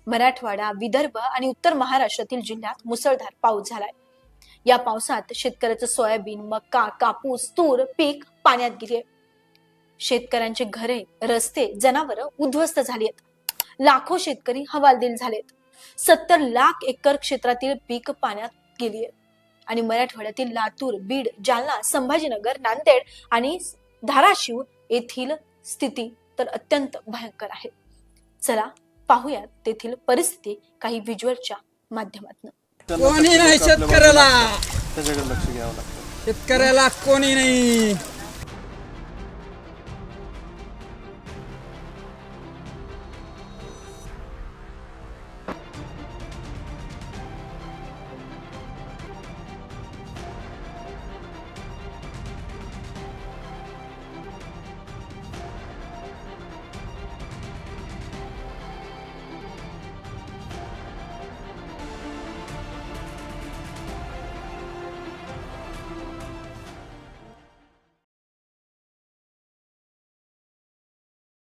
मराठवाडा, विदर्भ आणि उत्तर महाराष्ट्रातील जिल्ह्यात मुसळधार पाऊस झालाय। या पावसात शेतकऱ्याचं सोयाबीन, मका, कापूस, तूर पीक पाण्यात गेले। शेतकऱ्यांचे घरे, रस्ते, जनावरं उद्ध्वस्त झाली आहेत। लाखो शेतकरी हवालदिल झालेत। 70 लाख एकर क्षेत्रातील पीक पाण्यात गेली आहे आणि मराठवाड्यातील लातूर, बीड, जालना, संभाजीनगर, नांदेड आणि धाराशिव येथील स्थिती तर अत्यंत भयंकर आहे। चला पाहूयात तेथील परिस्थिती काही व्हिज्युअलच्या माध्यमातून। कोणी नाही शेतकऱ्याला, त्याच्याकडे लक्ष घ्यावं लागतं। शेतकऱ्याला कोणी नाही।